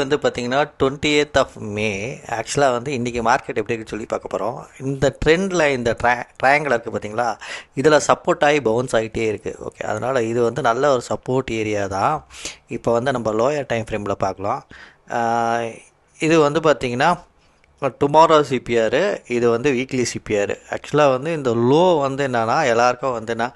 வந்து பார்த்தீங்கன்னா 28th of மே. ஆக்சுவலாக வந்து இன்றைக்கி மார்க்கெட் எப்படி இருக்குன்னு சொல்லி பார்க்க போகிறோம். இந்த ட்ரெண்டில் இந்த ட்ரையாங்கிள் இருக்குது பார்த்தீங்களா, இதில் சப்போர்ட் ஆகி பவுன்ஸ் ஆகிட்டே இருக்குது. ஓகே, அதனால் இது வந்து நல்ல ஒரு சப்போர்ட் ஏரியா தான். இப்போ வந்து நம்ம லோயர் டைம் ஃப்ரேமில் பார்க்கலாம். இது வந்து பார்த்திங்கன்னா டுமாரோ சிபிஆர், இது வந்து வீக்லி சிபிஆர். ஆக்சுவலாக வந்து இந்த லோ வந்து என்னென்னா எல்லாருக்கும் வந்து என்ன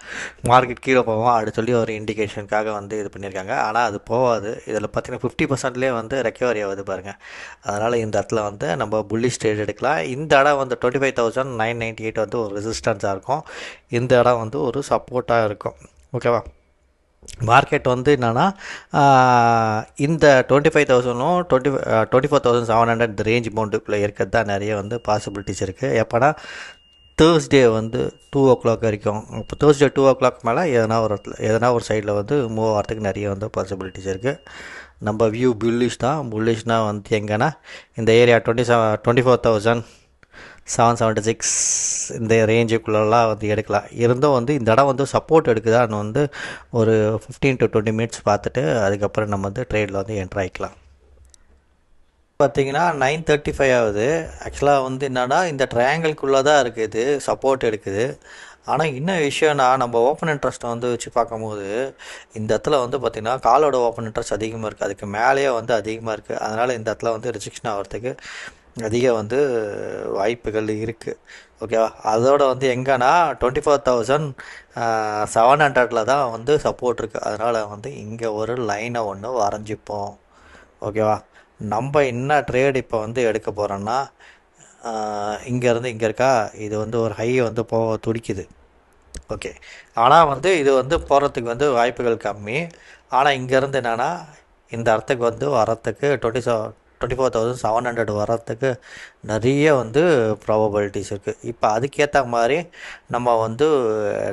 மார்க்கெட் கீழே போவோம் அப்படி சொல்லி ஒரு இண்டிகேஷனுக்காக வந்து இது பண்ணியிருக்காங்க. ஆனால் அது போகாது. இதில் பார்த்தீங்கன்னா 50%லேயே வந்து ரெக்கவரி ஆகுது பாருங்கள். அதனால் இந்த இடத்துல வந்து நம்ம புல்லிஷ் ட்ரேட் எடுக்கலாம். இந்த இடம் வந்து 25,998 வந்து ஒரு ரெசிஸ்டன்ஸாக இருக்கும். இந்த இடம் வந்து ஒரு சப்போர்ட்டாக இருக்கும். ஓகேவா? மார்க்கெட் வந்து என்னென்னா இந்த 25,000ம் 24,700 இந்த ரேஞ்ச் பவுண்டுக்குள்ளே இருக்கிறது தான் நிறைய வந்து பாசிபிலிட்டிஸ் இருக்குது. எப்போனா தேர்ஸ்டே வந்து 2 o'clock வரைக்கும். இப்போ தேர்ஸ்டே 2 o'clock மேலே எதனா ஒரு சைடில் வந்து மூவ் ஆகிறதுக்கு நிறைய வந்து பாசிபிலிட்டிஸ் இருக்குது. நம்ம வியூ புல்லிஷ்னால் வந்து எங்கன்னா இந்த ஏரியா 24,776 இந்த ரேஞ்சுக்குள்ளெல்லாம் வந்து எடுக்கலாம். இருந்தும் வந்து இந்த இடம் வந்து சப்போர்ட் எடுக்குதான்னு வந்து ஒரு 15 to 20 minutes பார்த்துட்டு அதுக்கப்புறம் நம்ம வந்து ட்ரேடில் வந்து என்ட்ரு ஆகிக்கலாம். பார்த்தீங்கன்னா 9:35 ஆகுது. ஆக்சுவலாக வந்து என்னென்னா இந்த ட்ரையாங்கிள்குள்ளே தான் இருக்குது, சப்போர்ட் எடுக்குது. ஆனால் இன்னும் விஷயம்னா நம்ம ஓப்பன் இன்ட்ரெஸ்ட்டை வந்து வச்சு பார்க்கும்போது இந்த இடத்துல வந்து பார்த்திங்கன்னா காலோட ஓப்பன் இன்ட்ரெஸ்ட் அதிகமாக இருக்குது, அதுக்கு மேலேயே வந்து அதிகமாக இருக்குது. அதனால் இந்த இடத்துல வந்து ரிஜெக்ஷன் ஆகிறதுக்கு அதிக வந்து வாய்ப்புகள் இருக்குது. ஓகேவா? அதோடு வந்து எங்கன்னா 24,700 தான் வந்து சப்போர்ட் இருக்குது. அதனால் வந்து இங்கே ஒரு லைனை ஒன்று வரைஞ்சிப்போம். ஓகேவா? நம்ம என்ன ட்ரேட் இப்போ வந்து எடுக்க போகிறோன்னா இங்கேருந்து இங்கே இருக்கா, இது வந்து ஒரு ஹை வந்து துடிக்குது. ஓகே, ஆனால் வந்து இது வந்து போகிறதுக்கு வந்து வாய்ப்புகள் கம்மி. ஆனால் இங்கேருந்து என்னென்னா இந்த இடத்துக்கு வந்து வரத்துக்கு 24,700 வரத்துக்கு நிறைய வந்து ப்ராபபிலிட்டிஸ் இருக்குது. இப்போ அதுக்கேற்ற மாதிரி நம்ம வந்து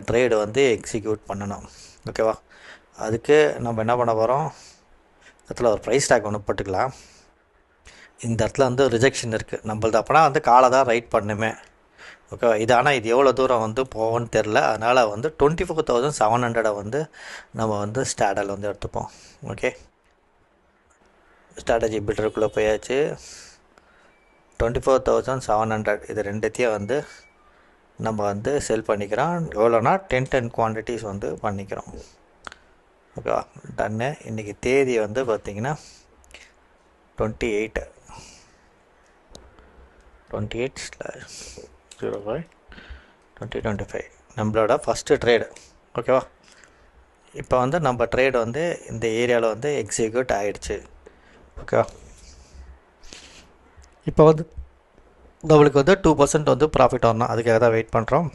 ட்ரேடு வந்து எக்ஸிக்யூட் பண்ணணும். ஓகேவா? அதுக்கு நம்ம என்ன பண்ண போகிறோம், இடத்துல ஒரு ப்ரைஸ் டேக் ஒன்று போட்டுக்கலாம். இந்த இடத்துல வந்து ரிஜெக்ஷன் இருக்குது நம்மளது. அப்போனா வந்து காலை தான் ரைட் பண்ணுமே. ஓகேவா? இது ஆனால் இது எவ்வளோ தூரம் வந்து போவோன்னு தெரில. அதனால் வந்து 24,700 வந்து நம்ம வந்து ஸ்டாடல் வந்து எடுத்துப்போம். ஓகே, ஸ்ட்ராட்டஜி பில்டருக்குள்ளே போயாச்சு. 24,700 இது ரெண்டுத்தையும் வந்து நம்ம வந்து செல் பண்ணிக்கிறோம். எவ்வளோனா 10 குவான்டிட்டிஸ் வந்து பண்ணிக்கிறோம். ஓகேவா? டன்னு. இன்றைக்கி தேதி வந்து பார்த்திங்கன்னா 28/05/2025 நம்மளோட ஃபஸ்ட்டு ட்ரேடு. ஓகேவா? இப்போ வந்து நம்ம ட்ரேடு வந்து இந்த ஏரியாவில் வந்து எக்ஸிக்யூட் ஆகிடுச்சு. ஓகேவா? இப்போ வந்து நம்மளுக்கு வந்து 2% வந்து ப்ராஃபிட் வரணும், அதுக்காக தான் வெயிட் பண்ணுறோம்.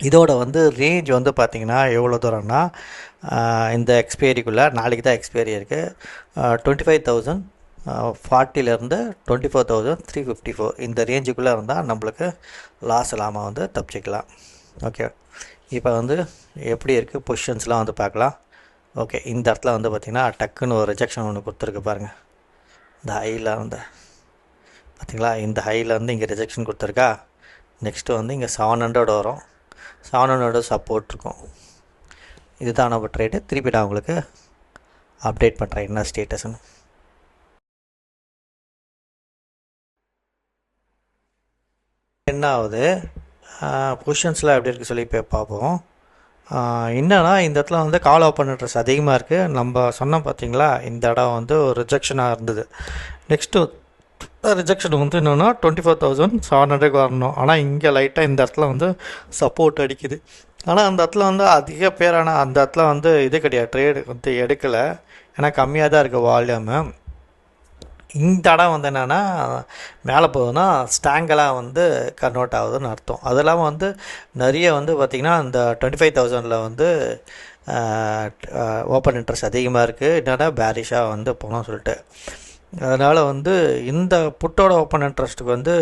இதோட வந்து ரேஞ்ச் வந்து பார்த்திங்கன்னா எவ்வளோ தூரம்னா இந்த எக்ஸ்பைரிக்குள்ளே நாளைக்கு தான் எக்ஸ்பைரி இருக்குது. 25,040 24,354 இந்த ரேஞ்சுக்குள்ளே இருந்தால் நம்மளுக்கு லாஸ் இல்லாமல் வந்து தப்பிச்சிக்கலாம். ஓகே, இப்போ வந்து எப்படி இருக்குது பொசிஷன்ஸ்லாம் வந்து பார்க்கலாம். ஓகே, இந்த இடத்துல வந்து பார்த்திங்கன்னா டக்குன்னு ஒரு ரிஜெக்ஷன் ஒன்று கொடுத்துருக்கு பாருங்கள். இந்த ஹையில் வந்து பார்த்திங்களா, இந்த ஹையில் வந்து இங்கே ரிஜெக்ஷன் கொடுத்துருக்கா. நெக்ஸ்ட்டு வந்து இங்கே 700 வரும். 700 சப்போர்ட் இருக்கும். இதுதான் நம்ம ட்ரேடு. திருப்பி நான் உங்களுக்கு அப்டேட் பண்ணுறேன் என்ன ஸ்டேட்டஸ்ன்னு. என்ன ஆகுது பொசிஷன்ஸ்லாம் எப்படி இருக்குது சொல்லி இப்போ பார்ப்போம். என்னன்னா இந்த இடத்துல வந்து கால் ஓப்பன் இன்ட்ரெஸ்ட் அதிகமாக இருக்குது. நம்ம சொன்னோம் பார்த்திங்களா, இந்த இடம் வந்து ஒரு ரிஜெக்ஷனாக இருந்தது. நெக்ஸ்ட்டு ரிஜெக்ஷன் வந்து என்னென்னா 24,700 வரணும். ஆனால் இங்கே லைட்டாக இந்த இடத்துல வந்து சப்போர்ட் அடிக்குது. ஆனால் அந்த இடத்துல வந்து அதிக பேரான அந்த இடத்துல வந்து இது கிடையாது, ட்ரேடு வந்து எடுக்கலை. ஏன்னா கம்மியாக தான் இருக்குது வால்யூமு. இந்த இடம் வந்து என்னென்னா மேலே போகுதுன்னா ஸ்டாங்கெல்லாம் வந்து கன்வெர்ட் ஆகுதுன்னு அர்த்தம். அது இல்லாமல் வந்து நிறைய வந்து பார்த்திங்கன்னா இந்த 25,000 வந்து ஓப்பன் இன்ட்ரெஸ்ட் அதிகமாக இருக்குது. என்னென்னா பேரிஷாக வந்து போனோம் சொல்லிட்டு. அதனால் வந்து இந்த புட்டோட ஓப்பன் இன்ட்ரெஸ்ட்டுக்கு வந்து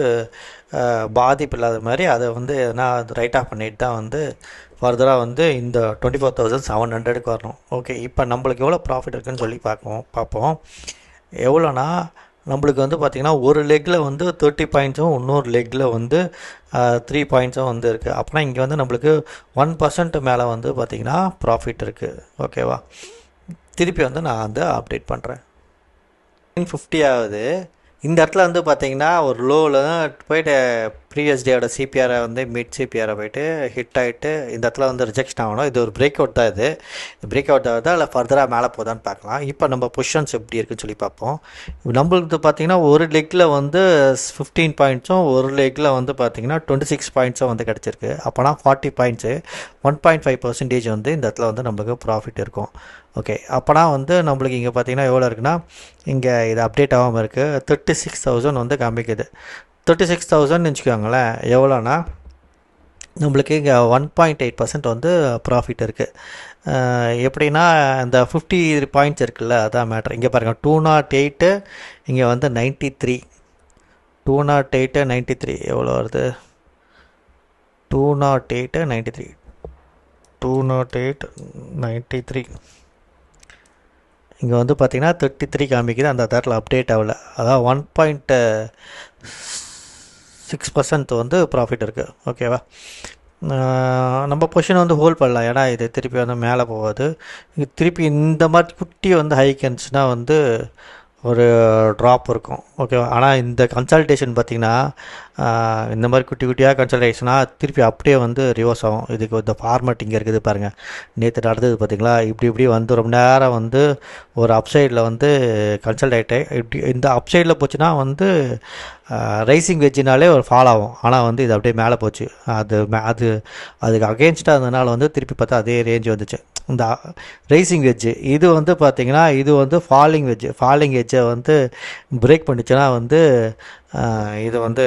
பாதிப்பு இல்லாத மாதிரி அதை வந்து எதனா ரைட் ஆஃப் பண்ணிட்டு தான் வந்து ஃபர்தராக வந்து இந்த 24,700 வரணும். ஓகே, இப்போ நம்மளுக்கு எவ்வளோ ப்ராஃபிட் இருக்குதுன்னு சொல்லி பார்ப்போம். எவ்வளோனா நம்மளுக்கு வந்து பார்த்திங்கன்னா ஒரு லெக்கில் வந்து 30 பாயிண்ட்ஸும் இன்னொரு லெக்கில் வந்து 3 பாயிண்ட்ஸும் வந்து இருக்குது. அப்படின்னா இங்கே வந்து நம்மளுக்கு 1% மேலே வந்து பார்த்திங்கன்னா ப்ராஃபிட் இருக்குது. ஓகேவா? திருப்பி வந்து நான் வந்து அப்டேட் பண்ணுறேன். 950 ஆகுது. இந்த இடத்துல வந்து பார்த்தீங்கன்னா ஒரு லோவில் தான் போயிட்டு ப்ரீவியஸ் டேயோட சிபிஆரை வந்து மிட் சிபிஆரை போயிட்டு ஹிட் ஆகிட்டு இந்த இடத்துல வந்து ரிஜெக்ஷன் ஆகணும். இது ஒரு பிரேக் அவுட் தான். இது பிரேக் அவுட் ஆகுதா இல்லை ஃபர்தராக மேலே போதான்னு பார்க்கலாம். இப்போ நம்ம பொசிஷன்ஸ் எப்படி இருக்குன்னு சொல்லி பார்ப்போம். நம்மளுக்கு பார்த்தீங்கன்னா ஒரு லெக்கில் வந்து 15 பாயிண்ட்ஸும் ஒரு லெக்கில் வந்து பார்த்தீங்கன்னா 26 பாயிண்ட்ஸும் வந்து கிடச்சிருக்கு. அப்போனா 40 பாயிண்ட்ஸு 1.5% வந்து இந்த இடத்துல வந்து நம்மளுக்கு ப்ராஃபிட் இருக்கும். ஓகே, அப்போனா வந்து நம்மளுக்கு இங்கே பார்த்தீங்கன்னா எவ்வளோ இருக்குன்னா, இங்கே இது அப்டேட் ஆகாமல் இருக்குது. 36,000 வந்து காமிக்குது. 36,000 வச்சுக்கோங்களேன். எவ்வளோனா நம்மளுக்கு இங்கே 1.8% வந்து ப்ராஃபிட் இருக்குது. எப்படின்னா இந்த 50 பாயிண்ட்ஸ் இருக்குல்ல, அதான் மேட்ரு. இங்கே பாருங்கள் 208, இங்கே வந்து 93. 208 93 எவ்வளோ வருது? 208 93 208 93 இங்கே வந்து பார்த்திங்கன்னா 33 காமிக்குது. அந்த தேட்டில் அப்டேட் ஆகலை. அதாவது 1.6% வந்து ப்ராஃபிட் இருக்குது. ஓகேவா? நம்ம பொசிஷன் வந்து ஹோல்ட் பண்ணலாம். ஏன்னா இது திருப்பி வந்து மேலே போகாது. திருப்பி இந்த மாதிரி குட்டி வந்து ஹைக் இருந்துச்சுன்னா வந்து ஒரு ட்ராப் இருக்கும். ஓகேவா? ஆனால் இந்த கன்சல்டேஷன் பார்த்திங்கன்னா இந்த மாதிரி குட்டி குட்டியாக கன்சல்டேஷனாக திருப்பி அப்படியே வந்து ரிவர்ஸ் ஆகும். இதுக்கு இந்த ஃபார்மேட் இங்கே இருக்குது பாருங்கள். நேற்று நடந்தது பார்த்திங்களா? இப்படி வந்து ரொம்ப நேரம் வந்து ஒரு அப்சைடில் வந்து கன்சல்டேட்டு இப்படி இந்த அப்சைடில் போச்சுன்னா வந்து ரைசிங் வெஜ்ஜினாலே ஒரு ஃபால் ஆகும். ஆனால் வந்து இது அப்படியே மேலே போச்சு. அதுக்கு அகெயின்ஸ்டாக இருந்ததுனால வந்து திருப்பி பார்த்தா அதே ரேஞ்ச் வந்துச்சு. இந்த ரைசிங் வெஜ்ஜு இது வந்து பார்த்திங்கன்னா இது வந்து ஃபாலிங் வெஜ்ஜை வந்து பிரேக் பண்ணிச்சுன்னா வந்து இது வந்து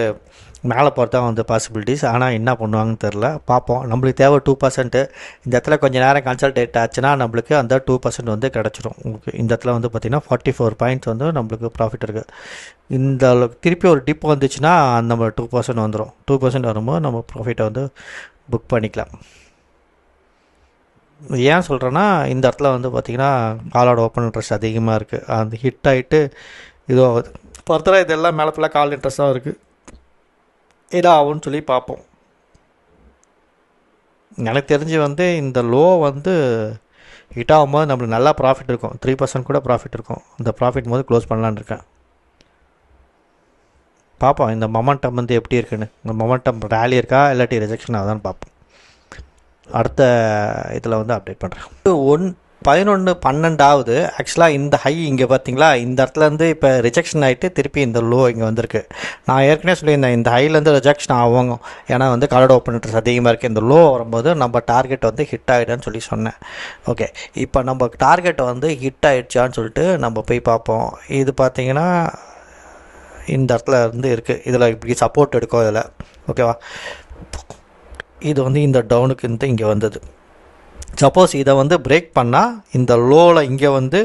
மேலே போகிறதா வந்து பாசிபிலிட்டிஸ். ஆனால் என்ன பண்ணுவாங்கன்னு தெரில, பார்ப்போம். நம்மளுக்கு தேவை 2%. இந்த இடத்துல கொஞ்சம் நேரம் கன்சல்டேட் ஆச்சுன்னா நம்மளுக்கு அந்த 2% வந்து கிடச்சிரும். உங்களுக்கு இந்த இடத்துல வந்து பார்த்திங்கன்னா 44 பாயிண்ட்ஸ் வந்து நம்மளுக்கு ப்ராஃபிட் இருக்குது. இந்த திருப்பி ஒரு டிப் வந்துச்சுன்னா நம்ம 2% வந்துடும். 2% வரும்போது நம்ம ப்ராஃபிட்டை வந்து புக் பண்ணிக்கலாம். ஏன் சொல்கிறேன்னா இந்த இடத்துல வந்து பார்த்திங்கன்னா காலோட ஓப்பன் இன்ட்ரெஸ்ட் அதிகமாக இருக்குது. அந்த ஹிட் ஆகிட்டு இதோ ஃபர்தராக இதெல்லாம் மேலே ஃபுல்லாக கால் இன்ட்ரெஸ்ட்டாக இருக்குது. இதாகும்னு சொல்லி பார்ப்போம். எனக்கு தெரிஞ்சு வந்து இந்த லோ வந்து ஹிட் ஆகும்போது நம்மளுக்கு நல்லா ப்ராஃபிட் இருக்கும். 3% கூட ப்ராஃபிட் இருக்கும். இந்த ப்ராஃபிட் போது க்ளோஸ் பண்ணலான்னு இருக்கேன். பார்ப்போம் இந்த மொமெண்டம் வந்து எப்படி இருக்குன்னு. இந்த மொமெண்டம் ரேலி இருக்கா இல்லாட்டி ரிஜெக்ஷன் ஆகுதான்னு பார்ப்போம். அடுத்த இதில் வந்து அப்டேட் பண்ணுறேன். 11/12 ஆக்சுவலாக இந்த ஹை இங்கே பார்த்தீங்களா, இந்த இடத்துலேருந்து இப்போ ரிஜெக்ஷன் ஆகிட்டு திருப்பி இந்த லோ இங்கே வந்திருக்கு. நான் ஏற்கனவே சொல்லியிருந்தேன் இந்த ஹைலேருந்து ரிஜெக்ஷன் ஆகும். ஏன்னா வந்து கலர்ட் ஓப்பன் இன்ட்ரெஸ்ட் அதிகமாக இருக்குது. இந்த லோ வரும்போது நம்ம டார்கெட் வந்து ஹிட் ஆகிடுன்னு சொல்லி சொன்னேன். ஓகே, இப்போ நம்ம டார்கெட்டை வந்து ஹிட் ஆகிடுச்சான்னு சொல்லிட்டு நம்ம போய் பார்ப்போம். இது பார்த்திங்கன்னா இந்த இடத்துல இருந்து இருக்குது. இதில் இப்படி சப்போர்ட் எடுக்கும் இதில். ஓகேவா? இது வந்து இந்த டவுனுக்கு இந்த இங்கே வந்தது. சப்போஸ் இதை வந்து பிரேக் பண்ணால் இந்த லோவில் இங்கே வந்து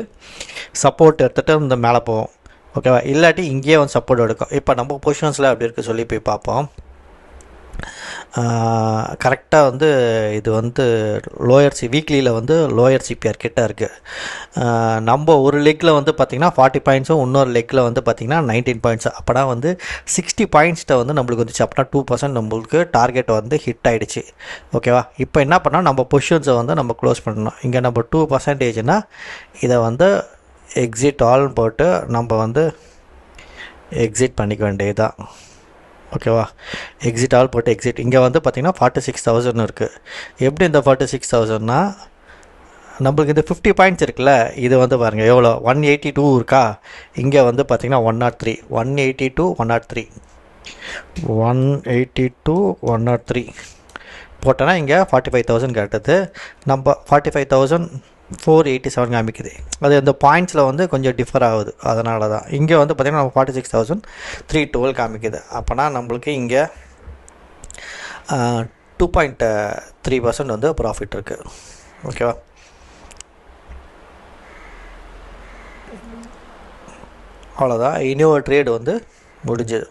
சப்போர்ட் எடுத்துகிட்டு இந்த மேலே போவோம். ஓகேவா? இல்லாட்டி இங்கேயே வந்து சப்போர்ட் எடுக்கும். இப்போ நம்ம பொசிஷன்ஸில் அப்படி இருக்குது சொல்லி போய் பார்ப்போம். கரெக்டாக வந்து இது வந்து வீக்லியில் வந்து லோயர் சிபிஆர் கிட்ட இருக்குது. நம்ம ஒரு லெக்கில் வந்து பார்த்திங்கன்னா 40 பாயிண்ட்ஸும் இன்னொரு லெக்கில் வந்து பார்த்திங்கன்னா 19 பாயிண்ட்ஸும். அப்போனா வந்து 60 பாயிண்ட்ஸ்கிட்ட வந்து நம்மளுக்கு வந்துச்சு. அப்படின்னா 2% நம்மளுக்கு டார்கெட் வந்து ஹிட் ஆகிடுச்சு. ஓகேவா? இப்போ என்ன பண்ணால் நம்ம பொசிஷன்ஸை வந்து நம்ம க்ளோஸ் பண்ணணும். இங்கே நம்ம 2%னா இதை வந்து எக்ஸிட் ஆல்னு போட்டு நம்ம வந்து எக்ஸிட் பண்ணிக்க வேண்டியதுதான். ஓகேவா? எக்ஸிட் ஆல் போட்டு எக்ஸிட். இங்கே வந்து பார்த்திங்கன்னா 46,000 இருக்குது. எப்படி இந்த 46,000னா நம்மளுக்கு இந்த 50 பாயிண்ட்ஸ் இருக்குல்ல, இது வந்து பாருங்கள் எவ்வளோ 182 இருக்கா. இங்கே வந்து பார்த்திங்கன்னா 103 182 103 182 103 போட்டோன்னா இங்கே 45,000 கேட்டது. நம்ம 45,487 காமிக்குது. அது அந்த பாயிண்ட்ஸில் வந்து கொஞ்சம் டிஃபர் ஆகுது. அதனால தான் இங்கே வந்து பார்த்திங்கன்னா நம்ம 46,312 காமிக்குது. அப்போனா நம்மளுக்கு இங்கே 2.3% வந்து ப்ராஃபிட் இருக்குது. ஓகேவா? அவ்வளோதான். இன்னொரு ட்ரேடு வந்து முடிஞ்சது.